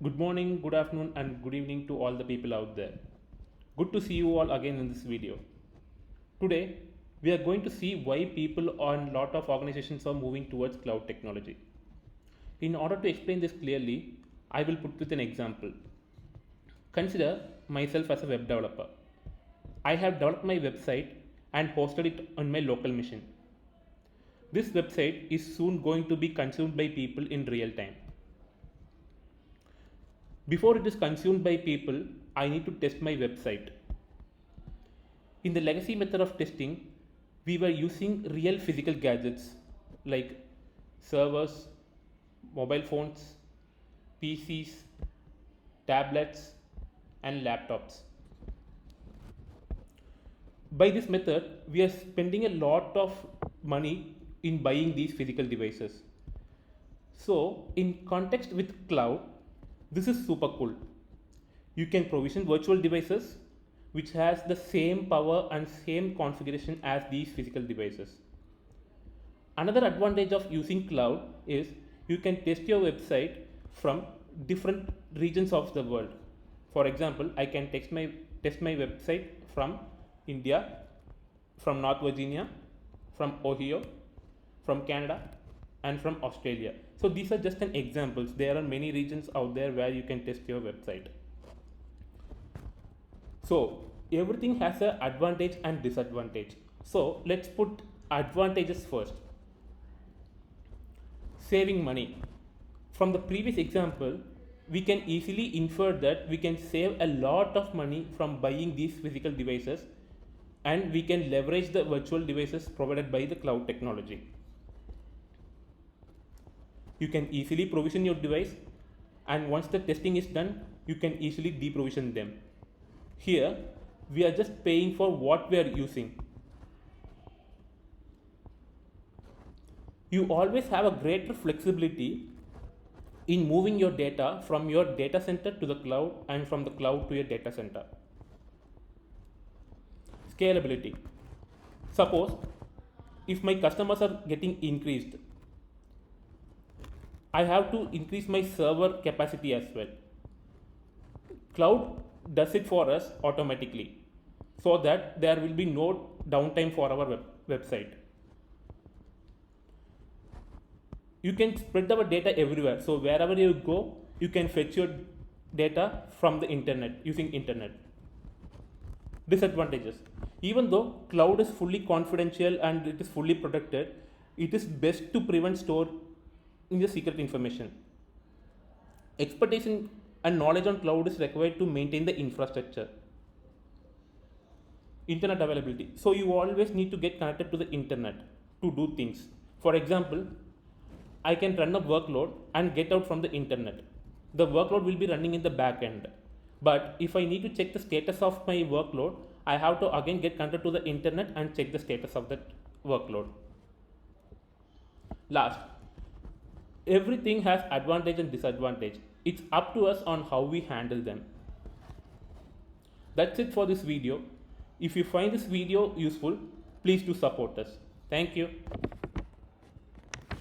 Good morning, good afternoon, and good evening to all the people out there. Good to see you all again in this video. Today, we are going to see why people and lot of organizations are moving towards cloud technology. In order to explain this clearly, I will put with an example. Consider myself as a web developer. I have developed my website and hosted it on my local machine. This website is soon going to be consumed by people in real time. Before it is consumed by people, I need to test my website. In the legacy method of testing, we were using real physical gadgets like servers, mobile phones, PCs, tablets, and laptops. By this method, we are spending a lot of money in buying these physical devices. So, in context with cloud, this is super cool. You can provision virtual devices which has the same power and same configuration as these physical devices. Another advantage of using cloud is you can test your website from different regions of the world. For example, I can test my website from India, from North Virginia, from Ohio, from Canada, and from Australia. So these are just an examples. There are many regions out there where you can test your website. So everything has an advantage and disadvantage. So let's put advantages first. Saving money. From the previous example, we can easily infer that we can save a lot of money from buying these physical devices, and we can leverage the virtual devices provided by the cloud technology. You can easily provision your device, and once the testing is done, you can easily deprovision them. Here, we are just paying for what we are using. You always have a greater flexibility in moving your data from your data center to the cloud and from the cloud to your data center. Scalability. Suppose if my customers are getting increased, I have to increase my server capacity as well. Cloud does it for us automatically so that there will be no downtime for our website. You can spread our data everywhere. So wherever you go, you can fetch your data from the internet using internet. Disadvantages. Even though cloud is fully confidential and it is fully protected, it is best to prevent store in the secret information. Expertise and knowledge on cloud is required to maintain the infrastructure. Internet availability. So you always need to get connected to the internet to do things. For example, I can run a workload and get out from the internet. The workload will be running in the back end. But if I need to check the status of my workload, I have to again get connected to the internet and check the status of that workload. Last, everything has advantage and disadvantage. It's up to us on how we handle them. That's it for this video. If you find this video useful, please do support us. Thank you.